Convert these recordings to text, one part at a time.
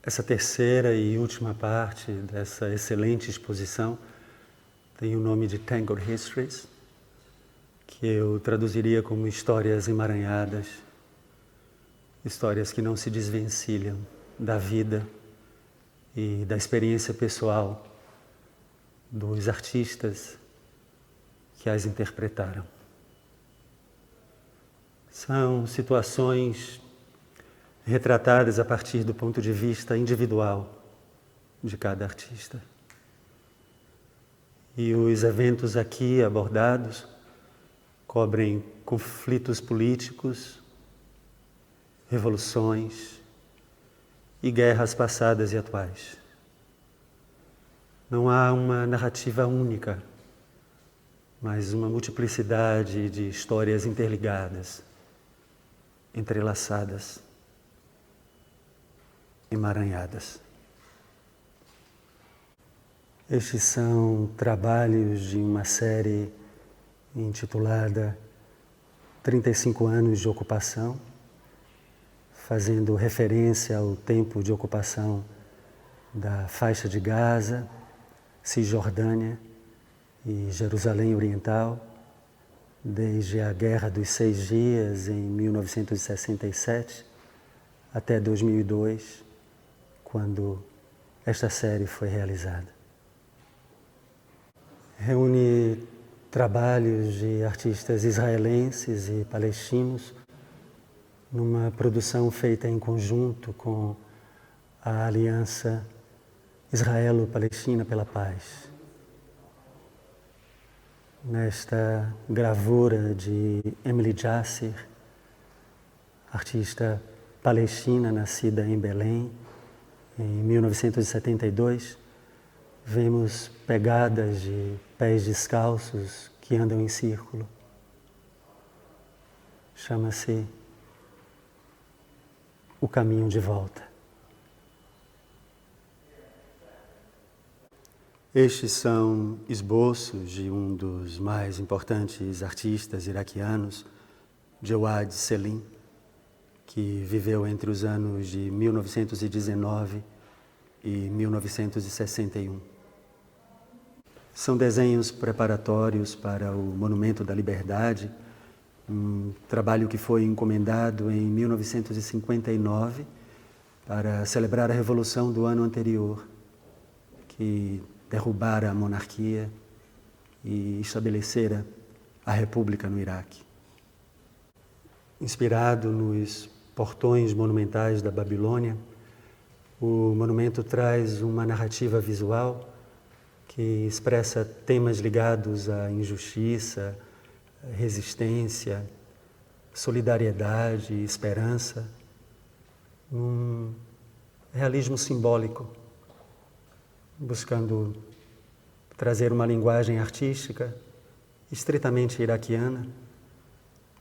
Essa terceira e última parte dessa excelente exposição tem o nome de Tangled Histories, que eu traduziria como histórias emaranhadas, histórias que não se desvencilham da vida e da experiência pessoal dos artistas que as interpretaram. São situações retratadas a partir do ponto de vista individual de cada artista. E os eventos aqui abordados cobrem conflitos políticos, revoluções e guerras passadas e atuais. Não há uma narrativa única, mas uma multiplicidade de histórias interligadas, entrelaçadas, emaranhadas. Estes são trabalhos de uma série intitulada 35 anos de ocupação, fazendo referência ao tempo de ocupação da faixa de Gaza, Cisjordânia e Jerusalém Oriental, desde a Guerra dos 6 Dias em 1967 até 2002, quando esta série foi realizada. Reúne trabalhos de artistas israelenses e palestinos numa produção feita em conjunto com a Aliança Israelo-Palestina pela Paz. Nesta gravura de Emily Jassir, artista palestina nascida em Belém, em 1972, vemos pegadas de pés descalços que andam em círculo. Chama-se O Caminho de Volta. Estes são esboços de um dos mais importantes artistas iraquianos, Jawad Selim, que viveu entre os anos de 1919 e 1961. São desenhos preparatórios para o Monumento da Liberdade, um trabalho que foi encomendado em 1959 para celebrar a Revolução do ano anterior, que derrubara a monarquia e estabelecera a República no Iraque. Inspirado nos portões monumentais da Babilônia, o monumento traz uma narrativa visual que expressa temas ligados à injustiça, resistência, solidariedade e esperança, num realismo simbólico, buscando trazer uma linguagem artística estritamente iraquiana,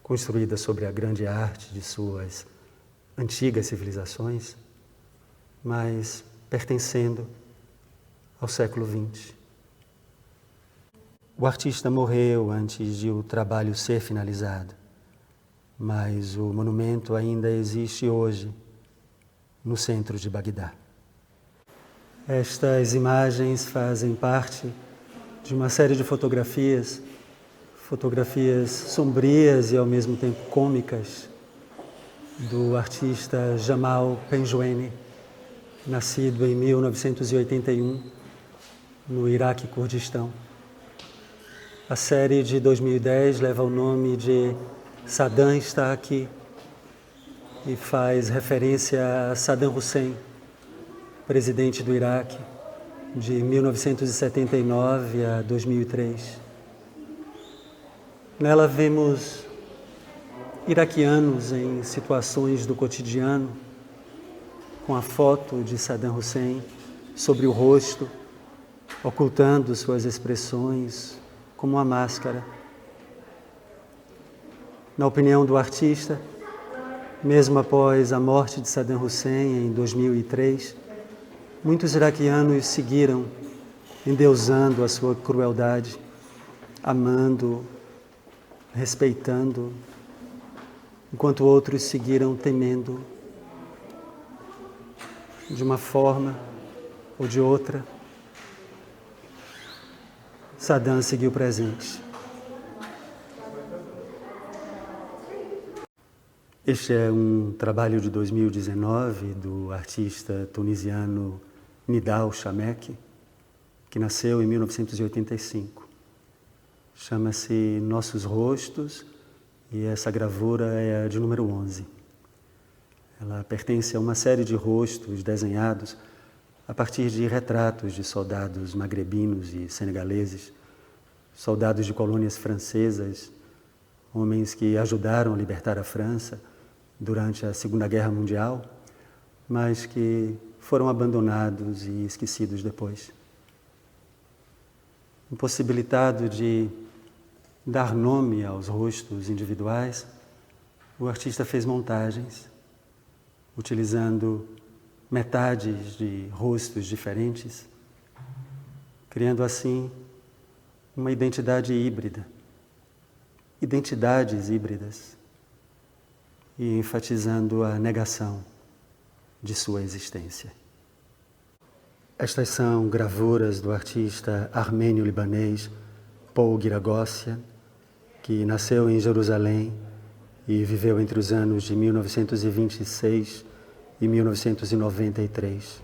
construída sobre a grande arte de suas antigas civilizações, mas pertencendo ao século XX. O artista morreu antes de o trabalho ser finalizado, mas o monumento ainda existe hoje no centro de Bagdá. Estas imagens fazem parte de uma série de fotografias sombrias e ao mesmo tempo cômicas, do artista Jamal Penjweni, nascido em 1981 no Iraque Kurdistão. A série de 2010 leva o nome de Saddam Está Aqui e faz referência a Saddam Hussein, presidente do Iraque, de 1979 a 2003. Nela vemos iraquianos em situações do cotidiano, com a foto de Saddam Hussein sobre o rosto, ocultando suas expressões como uma máscara. Na opinião do artista, mesmo após a morte de Saddam Hussein em 2003, muitos iraquianos seguiram endeusando a sua crueldade, amando, respeitando, enquanto outros seguiram temendo. de uma forma ou de outra, Saddam seguiu presente. Este é um trabalho de 2019 do artista tunisiano Nidal Chamek, que nasceu em 1985. Chama-se Nossos Rostos e essa gravura é a de número 11. Ela pertence a uma série de rostos desenhados a partir de retratos de soldados magrebinos e senegaleses, soldados de colônias francesas, homens que ajudaram a libertar a França durante a Segunda Guerra Mundial, mas que foram abandonados e esquecidos depois. Impossibilitado de dar nome aos rostos individuais, o artista fez montagens, utilizando metades de rostos diferentes, criando assim uma identidade híbrida, identidades híbridas, e enfatizando a negação de sua existência. Estas são gravuras do artista armênio-libanês Paul Giragossian, que nasceu em Jerusalém e viveu entre os anos de 1926 e 1993.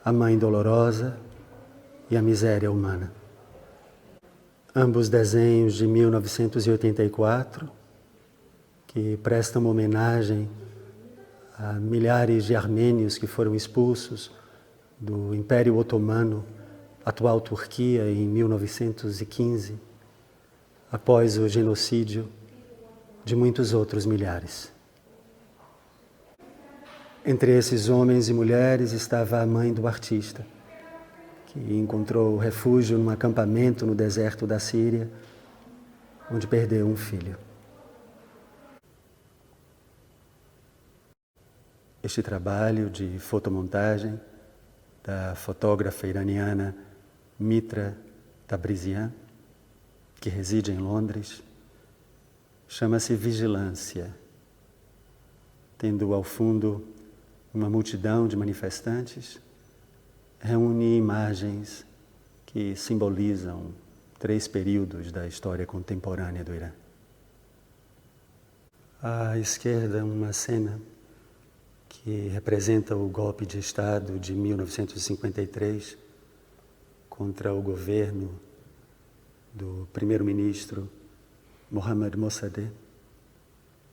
A Mãe Dolorosa e a Miséria Humana. Ambos desenhos de 1984, que prestam homenagem a milhares de armênios que foram expulsos do Império Otomano, atual Turquia, em 1915, após o genocídio de muitos outros milhares. Entre esses homens e mulheres estava a mãe do artista, que encontrou refúgio num acampamento no deserto da Síria, onde perdeu um filho. Este trabalho de fotomontagem da fotógrafa iraniana Mitra Tabrizian, que reside em Londres, chama-se Vigilância, tendo ao fundo uma multidão de manifestantes, reúne imagens que simbolizam 3 períodos da história contemporânea do Irã. À esquerda, uma cena que representa o golpe de Estado de 1953 contra o governo do primeiro-ministro Mohammad Mossadegh,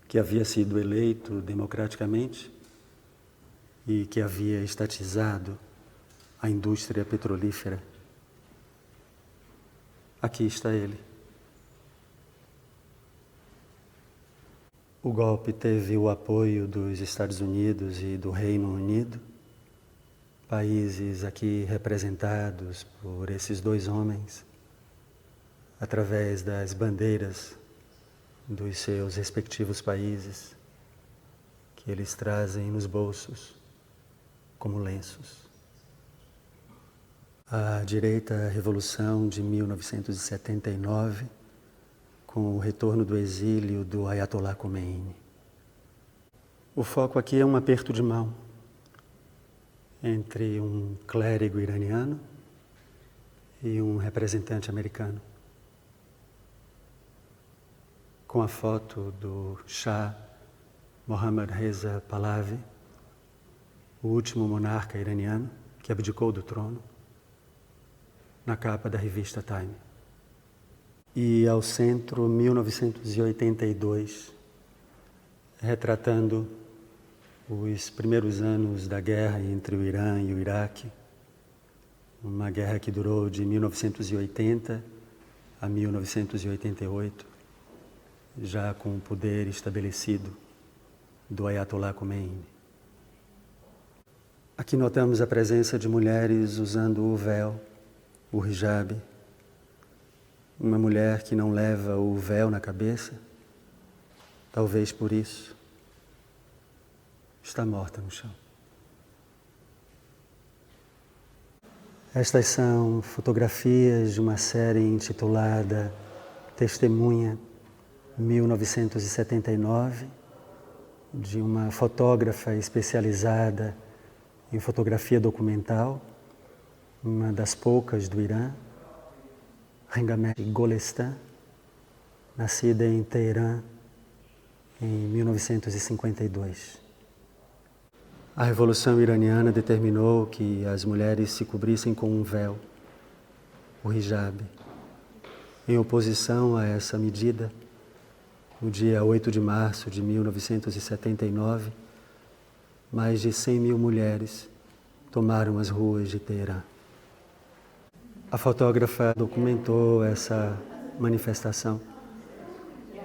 que havia sido eleito democraticamente e que havia estatizado a indústria petrolífera. Aqui está ele. O golpe teve o apoio dos Estados Unidos e do Reino Unido, países aqui representados por esses 2 homens, através das bandeiras dos seus respectivos países, que eles trazem nos bolsos como lenços. À direita, a Revolução de 1979, com o retorno do exílio do Ayatollah Khomeini. O foco aqui é um aperto de mão entre um clérigo iraniano e um representante americano, com a foto do Shah Mohammad Reza Pahlavi, o último monarca iraniano que abdicou do trono, na capa da revista Time. E ao centro, 1982, retratando os primeiros anos da guerra entre o Irã e o Iraque, uma guerra que durou de 1980 a 1988, já com o poder estabelecido do Ayatollah Khomeini. Aqui notamos a presença de mulheres usando o véu, o hijab, uma mulher que não leva o véu na cabeça, talvez por isso, está morta no chão. Estas são fotografias de uma série intitulada Testemunha 1979, de uma fotógrafa especializada em fotografia documental, uma das poucas do Irã, Hengame Golestan, nascida em Teherã em 1952. A Revolução Iraniana determinou que as mulheres se cobrissem com um véu, o hijab. Em oposição a essa medida, no dia 8 de março de 1979, mais de 100 mil mulheres tomaram as ruas de Teherã. A fotógrafa documentou essa manifestação.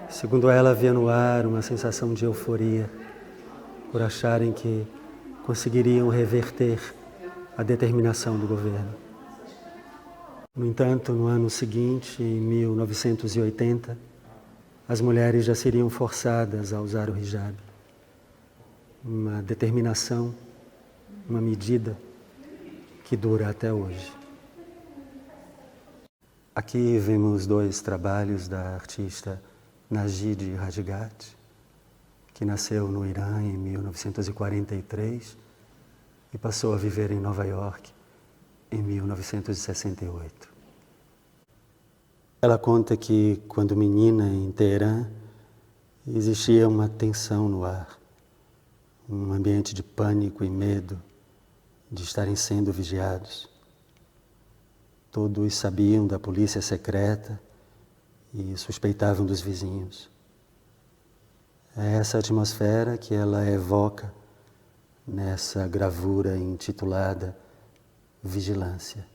Segundo ela, havia no ar uma sensação de euforia por acharem que conseguiriam reverter a determinação do governo. No entanto, no ano seguinte, em 1980, as mulheres já seriam forçadas a usar o hijab. Uma determinação, uma medida que dura até hoje. Aqui vemos dois trabalhos da artista Najid Rajgat, que nasceu no Irã em 1943 e passou a viver em Nova York em 1968. Ela conta que, quando menina em Teherã, existia uma tensão no ar, um ambiente de pânico e medo de estarem sendo vigiados. Todos sabiam da polícia secreta e suspeitavam dos vizinhos. É essa atmosfera que ela evoca nessa gravura intitulada Vigilância.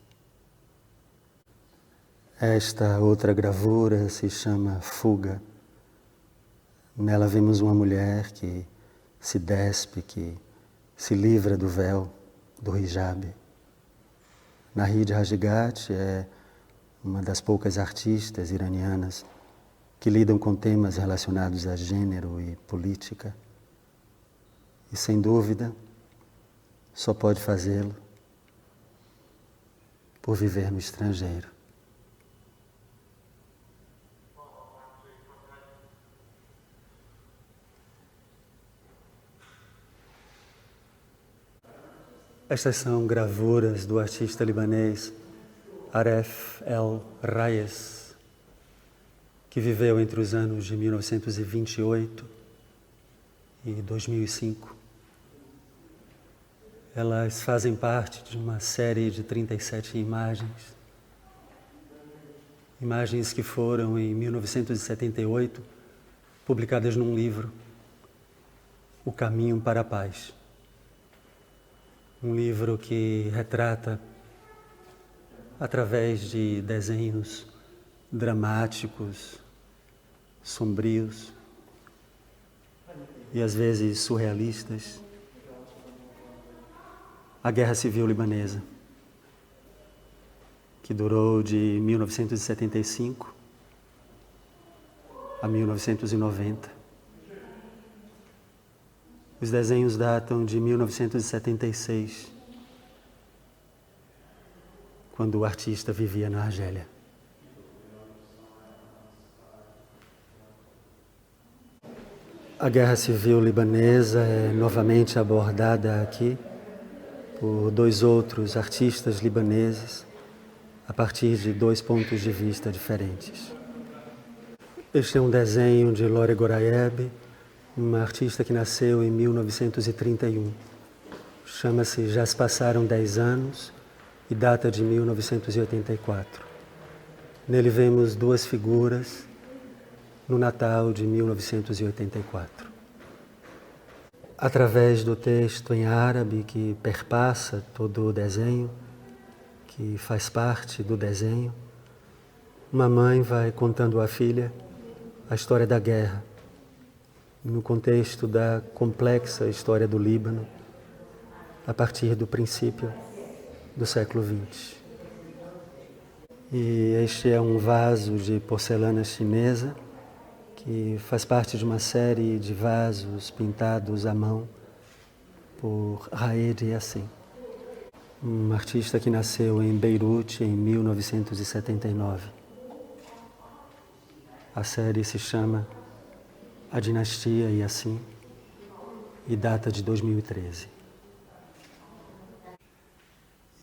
Esta outra gravura se chama Fuga. Nela vemos uma mulher que se despe, que se livra do véu, do hijab. Najid Rajgat é uma das poucas artistas iranianas que lidam com temas relacionados a gênero e política. E, sem dúvida, só pode fazê-lo por viver no estrangeiro. Estas são gravuras do artista libanês Aref El Rayes, que viveu entre os anos de 1928 e 2005. Elas fazem parte de uma série de 37 imagens. Imagens que foram, em 1978, publicadas num livro, O Caminho para a Paz. Um livro que retrata, através de desenhos dramáticos, sombrios e às vezes surrealistas, a Guerra Civil Libanesa, que durou de 1975 a 1990. Os desenhos datam de 1976, quando o artista vivia na Argélia. A Guerra Civil Libanesa é novamente abordada aqui por dois outros artistas libaneses, a partir de dois pontos de vista diferentes. Este é um desenho de Lore Gorayeb, uma artista que nasceu em 1931. Chama-se Já se passaram 10 anos e data de 1984. Nele vemos duas figuras no Natal de 1984. Através do texto em árabe que perpassa todo o desenho, que faz parte do desenho, uma mãe vai contando à filha a história da guerra, no contexto da complexa história do Líbano, a partir do princípio do século XX. E este é um vaso de porcelana chinesa que faz parte de uma série de vasos pintados à mão por Raed Yassin, um artista que nasceu em Beirute em 1979. A série se chama A Dinastia Yassin e data de 2013.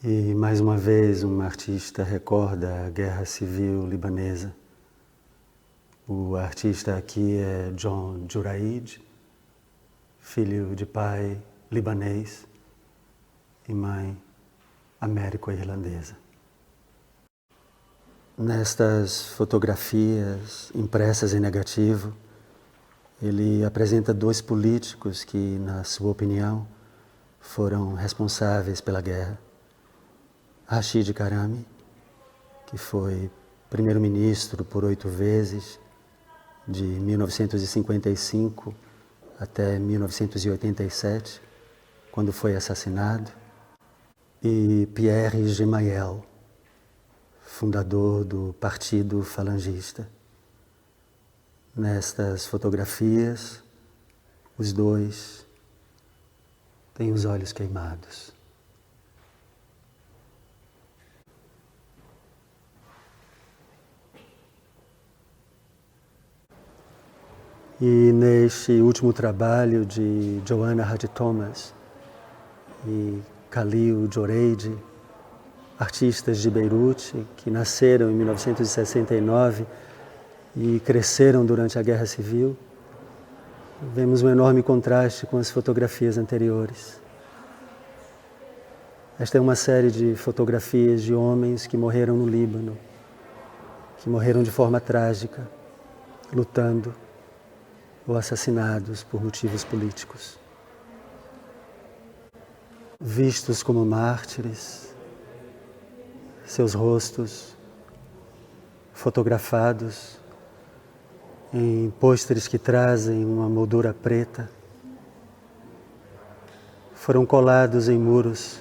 E mais uma vez um artista recorda a guerra civil libanesa. O artista aqui é John Juraid, filho de pai libanês e mãe américo-irlandesa. Nestas fotografias impressas em negativo, ele apresenta dois políticos que, na sua opinião, foram responsáveis pela guerra. Rashid Karami, que foi primeiro-ministro por 8 vezes, de 1955 até 1987, quando foi assassinado, e Pierre Gemayel, fundador do Partido Falangista. Nestas fotografias, os dois têm os olhos queimados. E neste último trabalho de Joanna Hadi Thomas e Khalil Joreid, artistas de Beirute que nasceram em 1969 e cresceram durante a Guerra Civil, vemos um enorme contraste com as fotografias anteriores. Esta é uma série de fotografias de homens que morreram no Líbano, que morreram de forma trágica, lutando ou assassinados por motivos políticos. Vistos como mártires, seus rostos fotografados em pôsteres que trazem uma moldura preta, foram colados em muros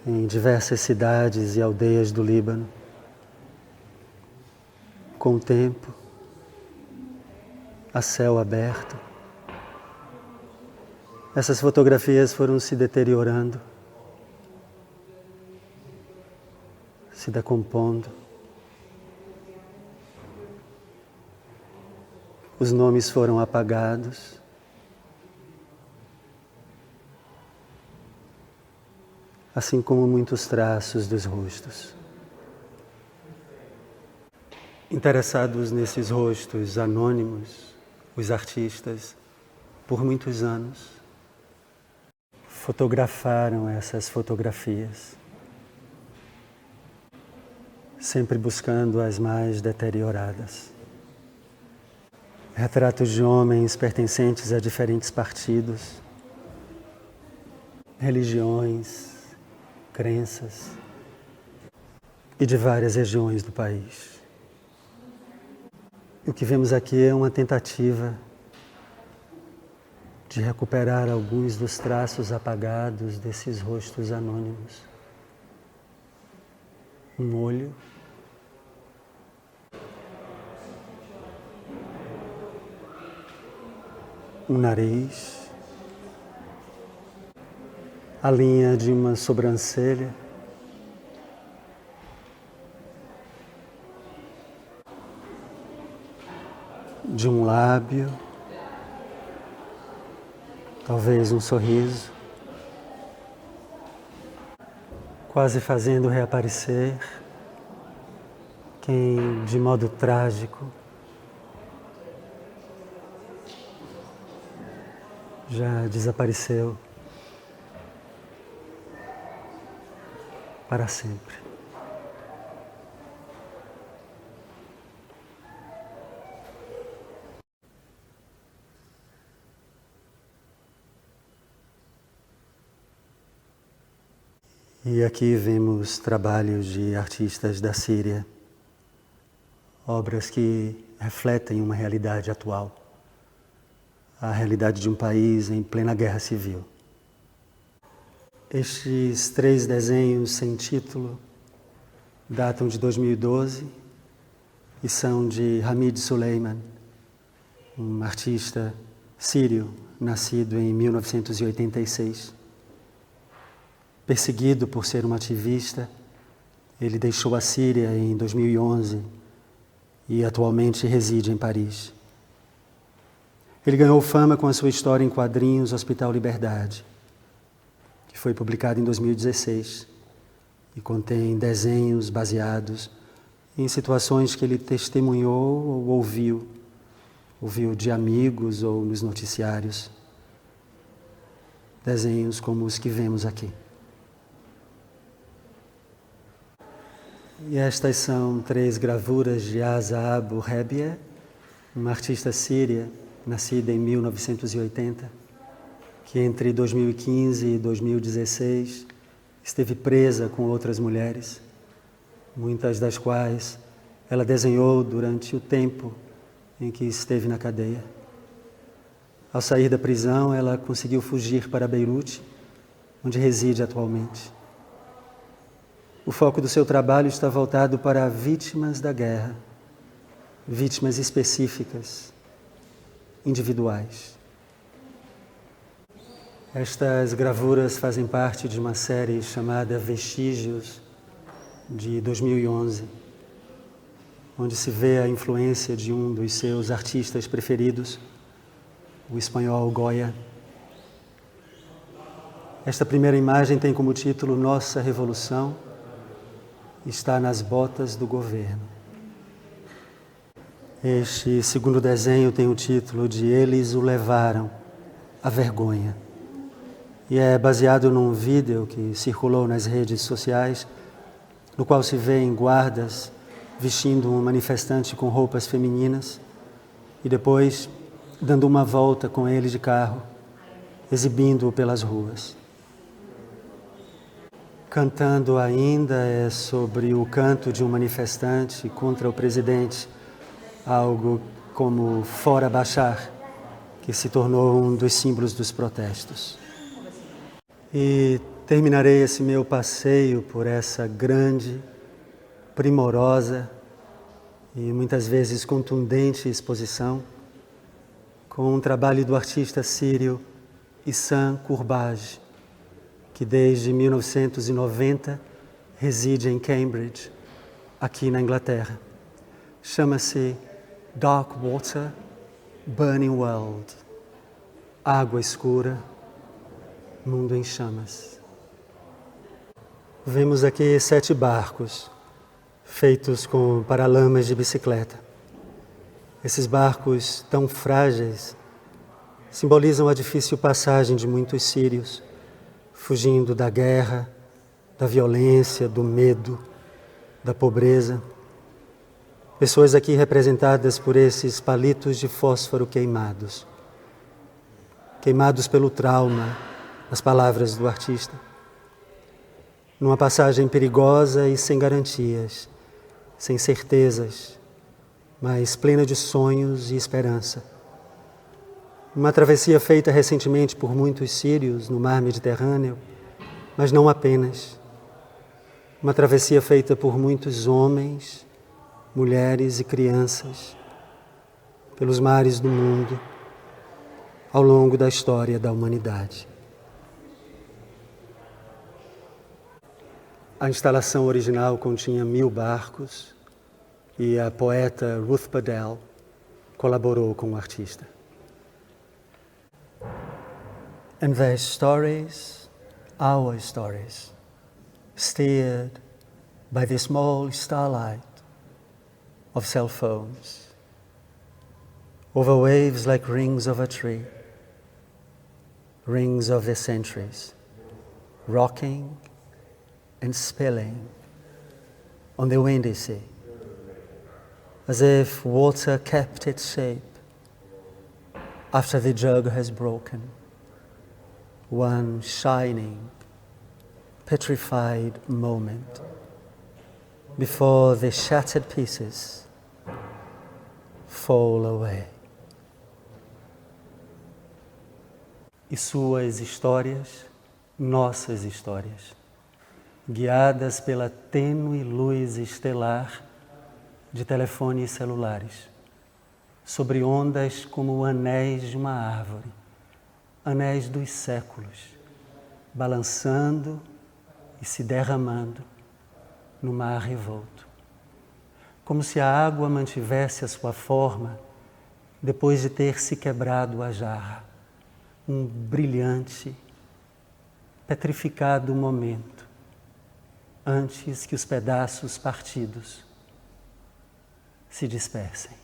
em diversas cidades e aldeias do Líbano. Com o tempo, a céu aberto, essas fotografias foram se deteriorando, se decompondo. Os nomes foram apagados. Assim como muitos traços dos rostos. Interessados nesses rostos anônimos, os artistas, por muitos anos, fotografaram essas fotografias, sempre buscando as mais deterioradas. Retratos de homens pertencentes a diferentes partidos, religiões, crenças e de várias regiões do país. O que vemos aqui é uma tentativa de recuperar alguns dos traços apagados desses rostos anônimos. Um olho, um nariz, a linha de uma sobrancelha, de um lábio, talvez um sorriso, quase fazendo reaparecer quem, de modo trágico, já desapareceu para sempre. E aqui vemos trabalhos de artistas da Síria, obras que refletem uma realidade atual, a realidade de um país em plena guerra civil. Estes 3 desenhos sem título datam de 2012 e são de Hamid Suleiman, um artista sírio nascido em 1986. Perseguido por ser um ativista, ele deixou a Síria em 2011 e atualmente reside em Paris. Ele ganhou fama com a sua história em quadrinhos Hospital Liberdade, que foi publicado em 2016 e contém desenhos baseados em situações que ele testemunhou ou ouviu de amigos ou nos noticiários. Desenhos como os que vemos aqui. E estas são 3 gravuras de Asa Abu Rebia, uma artista síria, nascida em 1980, que entre 2015 e 2016 esteve presa com outras mulheres, muitas das quais ela desenhou durante o tempo em que esteve na cadeia. Ao sair da prisão, ela conseguiu fugir para Beirute, onde reside atualmente. O foco do seu trabalho está voltado para vítimas da guerra, vítimas específicas, individuais. Estas gravuras fazem parte de uma série chamada Vestígios, de 2011, onde se vê a influência de um dos seus artistas preferidos, o espanhol Goya. Esta primeira imagem tem como título Nossa Revolução está nas botas do governo. Este segundo desenho tem o título de Eles o levaram à vergonha. E é baseado num vídeo que circulou nas redes sociais, no qual se vê em guardas vestindo um manifestante com roupas femininas e depois dando uma volta com ele de carro, exibindo-o pelas ruas. Cantando ainda é sobre o canto de um manifestante contra o presidente, algo como Fora Bashar, que se tornou um dos símbolos dos protestos. E terminarei esse meu passeio por essa grande, primorosa e muitas vezes contundente exposição com um trabalho do artista sírio Issam Kurbaj, que desde 1990 reside em Cambridge, aqui na Inglaterra. Chama-se Dark Water, Burning World. Água escura, mundo em chamas. Vemos aqui 7 barcos, feitos com paralamas de bicicleta. Esses barcos tão frágeis simbolizam a difícil passagem de muitos sírios, fugindo da guerra, da violência, do medo, da pobreza. Pessoas aqui representadas por esses palitos de fósforo queimados. Queimados pelo trauma, nas palavras do artista. Numa passagem perigosa e sem garantias, sem certezas, mas plena de sonhos e esperança. Uma travessia feita recentemente por muitos sírios no mar Mediterrâneo, mas não apenas. Uma travessia feita por muitos homens, mulheres e crianças, pelos mares do mundo, ao longo da história da humanidade. A instalação original continha 1000 barcos e a poeta Ruth Badell colaborou com o artista. And their stories, our stories, steered by the small starlight of cell phones, over waves like rings of a tree, rings of the centuries, rocking and spilling on the windy sea, as if water kept its shape after the jug has broken. One shining, petrified moment before the shattered pieces fall away. E suas histórias, nossas histórias, guiadas pela tênue luz estelar de telefones celulares, sobre ondas como anéis de uma árvore, anéis dos séculos, balançando e se derramando no mar revolto. Como se a água mantivesse a sua forma depois de ter se quebrado a jarra. Um brilhante petrificado momento, antes que os pedaços partidos se dispersem.